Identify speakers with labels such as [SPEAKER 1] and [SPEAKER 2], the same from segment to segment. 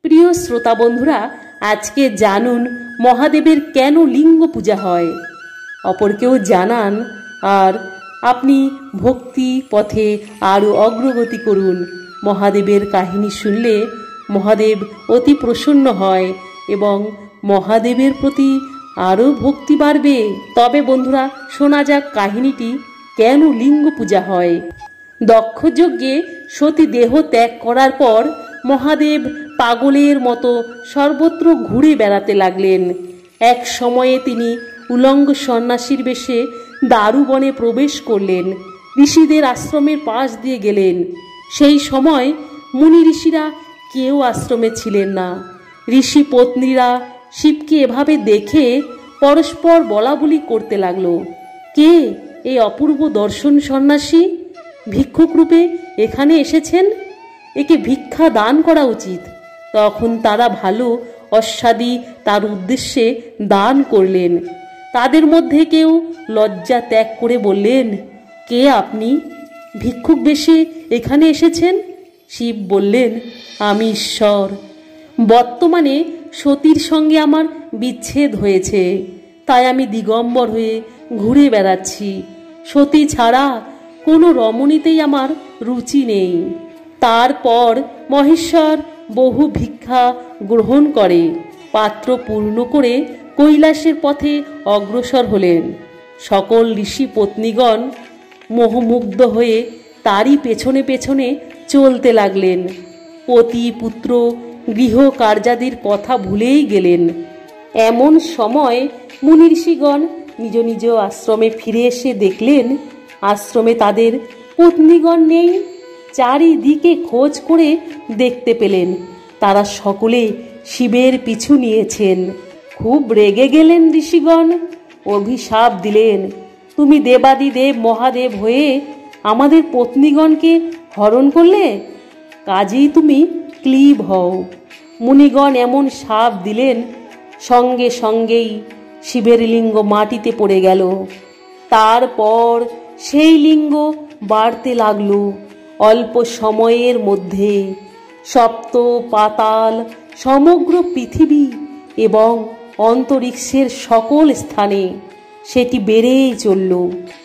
[SPEAKER 1] প্রিয় শ্রোতা বন্ধুরা, আজকে জানুন মহাদেবের কেন লিঙ্গ পূজা হয়। অপরকেও জানান আর আপনি ভক্তি পথে আরও অগ্রগতি করুন। মহাদেবের কাহিনী শুনলে মহাদেব অতি প্রসন্ন হয় এবং মহাদেবের প্রতি আরও ভক্তি বাড়বে। তবে বন্ধুরা, শোনা যাক কাহিনীটি, কেন লিঙ্গ পূজা হয়। দক্ষযজ্ঞে সতী দেহ ত্যাগ করার পর মহাদেব পাগলের মতো সর্বত্র ঘুরে বেড়াতে লাগলেন। এক সময়ে তিনি উলঙ্গ সন্ন্যাসীর বেশে দারুবনে প্রবেশ করলেন। ঋষিদের আশ্রমের পাশ দিয়ে গেলেন। সেই সময় মুনি ঋষিরা কেউ আশ্রমে ছিলেন না। ঋষি পত্নীরা শিবকে এভাবে দেখে পরস্পর বলাবলি করতে লাগলো, কে এই অপূর্ব দর্শন সন্ন্যাসী? ভিক্ষুক রূপে এখানে এসেছেন, একে ভিক্ষা দান করা উচিত। তখন তারা ভালো অস্বাদী তার উদ্দেশ্যে দান করলেন। তাদের মধ্যে কেউ লজ্জা ত্যাগ করে বললেন, কে আপনি? ভিক্ষুক বেশে এখানে এসেছেন? শিব বললেন, আমি ঈশ্বর। বর্তমানে সতীর সঙ্গে আমার বিচ্ছেদ হয়েছে, তাই আমি দিগম্বর হয়ে ঘুরে বেড়াচ্ছি। সতী ছাড়া কোনো রমণীতেই আমার রুচি নেই। তারপর মহেশ্বর বহু ভিক্ষা গ্রহণ করে পাত্র পূর্ণ করে কৈলাসের পথে অগ্রসর হলেন। সকল ঋষি পত্নীগণ মোহমুগ্ধ হয়ে তারই পেছনে পেছনে চলতে লাগলেন। পতি পুত্র গৃহ কার্যাদির কথা ভুলেই গেলেন। এমন সময় মুনি ঋষিগণ নিজ নিজ আশ্রমে ফিরে এসে দেখলেন আশ্রমে তাদের পত্নীগণ নেই। চারিদিকে খোঁজ করে দেখতে পেলেন তারা সকলে শিবের পিছু নিয়েছেন। খুব রেগে গেলেন ঋষিগণ, অভিশাপ দিলেন, তুমি দেবাদিদেব মহাদেব হয়ে আমাদের পত্নীগণকে হরণ করলে, কাজেই তুমি ক্লীব হও। মুনিগণ এমন শাপ দিলেন, সঙ্গে সঙ্গেই শিবের লিঙ্গ মাটিতে পড়ে গেল। তারপর সেই লিঙ্গ বাড়তে লাগলো। অল্প সময়ের মধ্যে সপ্ত পাতাল, সমগ্র পৃথিবী এবং অন্তরিক্ষের সকল স্থানে সেটি বেড়েই চলল।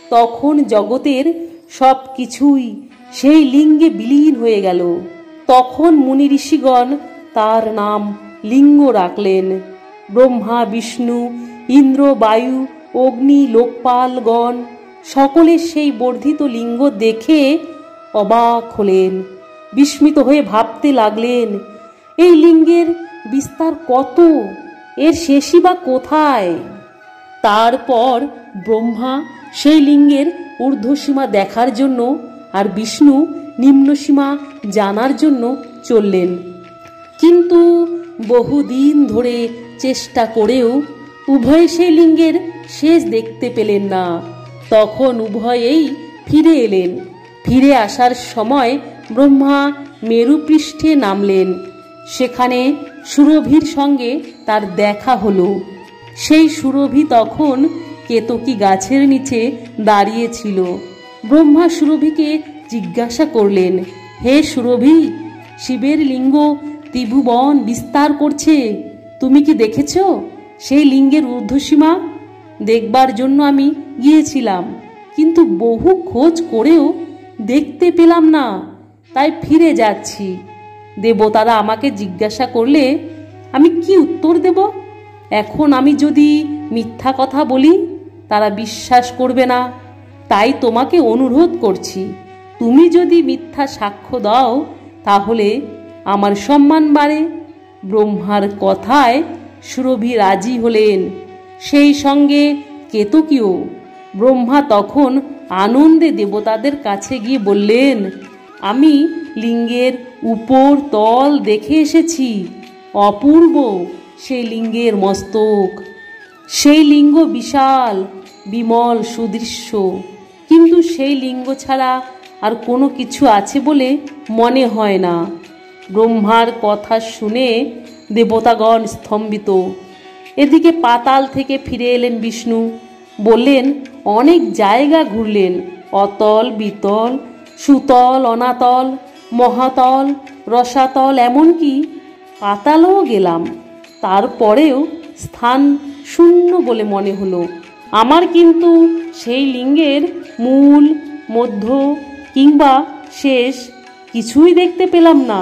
[SPEAKER 1] তখন জগতের সব কিছুই সেই লিঙ্গে বিলীন হয়ে গেল। তখন মুনি ঋষিগণ তার নাম লিঙ্গ রাখলেন। ব্রহ্মা, বিষ্ণু, ইন্দ্র, বায়ু, অগ্নি, লোকপালগণ সকলে সেই বর্ধিত লিঙ্গ দেখে অবাক হলেন। বিস্মিত হয়ে ভাবতে লাগলেন, এই লিঙ্গের বিস্তার কত, এর শেষই বা কোথায়? তারপর ব্রহ্মা সেই লিঙ্গের ঊর্ধ্বসীমা দেখার জন্য আর বিষ্ণু নিম্নসীমা জানার জন্য চললেন। কিন্তু বহুদিন ধরে চেষ্টা করেও উভয় সেই লিঙ্গের শেষ দেখতে পেলেন না। তখন উভয়েই ফিরে এলেন। ফিরে আসার সময় ব্রহ্মা মেরুপৃষ্ঠে নামলেন। সেখানে সুরভির সঙ্গে তার দেখা হলো। সেই সুরভি তখন কেতকী গাছের নিচে দাঁড়িয়েছিল। ব্রহ্মা সুরভিকে জিজ্ঞাসা করলেন, হে সুরভি, শিবের লিঙ্গ ত্রিভুবন বিস্তার করছে, তুমি কি দেখেছ সেই লিঙ্গের ঊর্ধ্বসীমা? দেখবার জন্য আমি গিয়েছিলাম, কিন্তু বহু খোঁজ করেও দেখতে পেলাম না, তাই ফিরে যাচ্ছি। দেবতারা আমাকে জিজ্ঞাসা করলে আমি কি উত্তর দেব? এখন আমি যদি মিথ্যা কথা বলি তারা বিশ্বাস করবে না, তাই তোমাকে অনুরোধ করছি, তুমি যদি মিথ্যা সাক্ষ্য দাও তাহলে আমার সম্মান বাড়ে। ব্রহ্মার কথায় সুরভি রাজি হলেন, সেই সঙ্গে কেতকীও। ব্রহ্মা তখন আনন্দে দেবতাদের কাছে গিয়ে বললেন, আমি লিঙ্গের উপর তল দেখে এসেছি, অপূর্ব সেই লিঙ্গের মস্তক। সেই লিঙ্গ বিশাল, বিমল, সুদৃশ্য, কিন্তু সেই লিঙ্গ ছাড়া আর কোনো কিছু আছে বলে মনে হয় না। ব্রহ্মার কথা শুনে দেবতাগণ স্তম্ভিত। এদিকে পাতাল থেকে ফিরে এলেন বিষ্ণু। বললেন, অনেক জায়গা ঘুরলেন, অতল, বিতল, সুতল, অনাতল, মহাতল, রসাতল, এমনকি পাতালও গেলাম, তারপরেও স্থান শূন্য বলে মনে হলো। আমার কিন্তু সেই লিঙ্গের মূল, মধ্য কিংবা শেষ কিছুই দেখতে পেলাম না।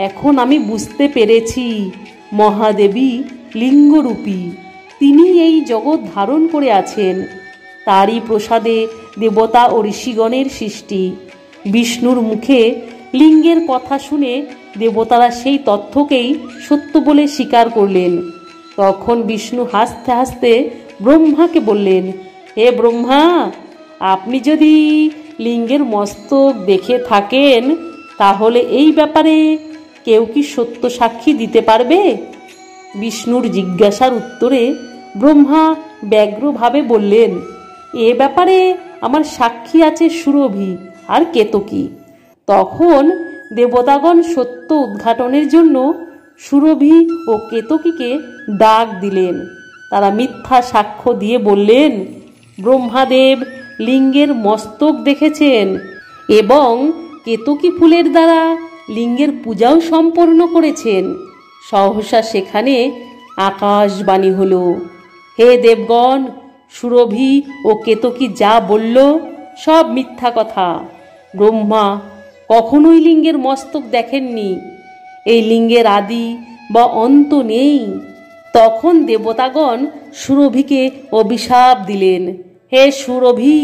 [SPEAKER 1] এখন আমি বুঝতে পেরেছি মহাদেবী লিঙ্গরূপী, তিনি এই জগৎ ধারণ করে আছেন। তারই প্রসাদে দেবতা ও ঋষিগণের সৃষ্টি। বিষ্ণুর মুখে লিঙ্গের কথা শুনে দেবতারা সেই তথ্যকেই সত্য বলে স্বীকার করলেন। তখন বিষ্ণু হাসতে হাসতে ব্রহ্মাকে বললেন, হে ব্রহ্মা, আপনি যদি লিঙ্গের মস্তক দেখে থাকেন তাহলে এই ব্যাপারে কেউ কি সত্য সাক্ষী দিতে পারবে? বিষ্ণুর জিজ্ঞাসার উত্তরে ব্রহ্মা ব্যগ্রভাবে বললেন, এ ব্যাপারে আমার সাক্ষী আছে সুরভি আর কেতকী। তখন দেবতাগণ সত্য উদ্ঘাটনের জন্য সুরভি ও কেতকীকে ডাক দিলেন। তারা মিথ্যা সাক্ষ্য দিয়ে বললেন, ব্রহ্মাদেব লিঙ্গের মস্তক দেখেছেন এবং কেতকী ফুলের দ্বারা লিঙ্গের পূজাও সম্পন্ন করেছেন। সহসা সেখানে আকাশবাণী হল, হে দেবগণ, সুরভি ও কেতকী যা বলল সব মিথ্যা কথা। ব্রহ্মা কখনোই লিঙ্গের মস্তক দেখেননি। এই লিঙ্গের আদি বা অন্ত নেই। তখন দেবতাগণ সুরভিকে অভিশাপ দিলেন, হে সুরভি,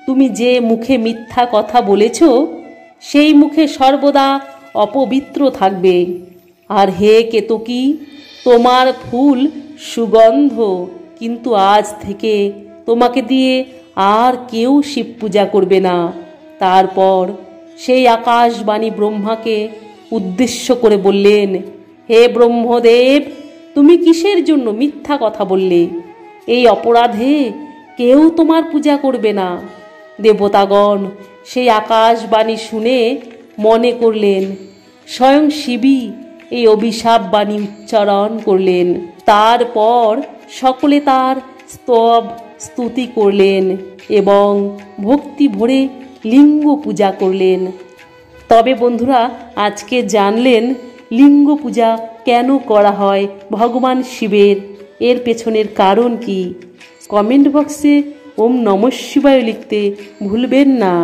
[SPEAKER 1] তুমি যে মুখে মিথ্যা কথা বলেছ সেই মুখে সর্বদা অপবিত্র থাকবে। আর হে কেতকী, তোমার ফুল সুগন্ধ, কিন্তু আজ থেকে তোমাকে দিয়ে আর কেউ শিব পূজা করবে না। তারপর সেই আকাশবাণী ব্রহ্মাকে উদ্দেশ্য করে বললেন, হে ব্রহ্মদেব, তুমি কিসের জন্য মিথ্যা কথা বললে? এই অপরাধে কেউ তোমার পূজা করবে না। দেবতাগণ সেই আকাশবাণী শুনে মনে করলেন স্বয়ং শিবই এই অভিশাপ বাণী উচ্চারণ করলেন। তারপর সকলে তার স্তব স্তুতি করলেন এবং ভক্তি ভরে লিঙ্গ পূজা করলেন। তবে বন্ধুরা, আজকে জানলেন লিঙ্গ পূজা কেন করা হয় ভগবান শিবের, এর পেছনের কারণ কি? কমেন্ট বক্সে ওম নমঃ শিবায় লিখতে ভুলবেন না।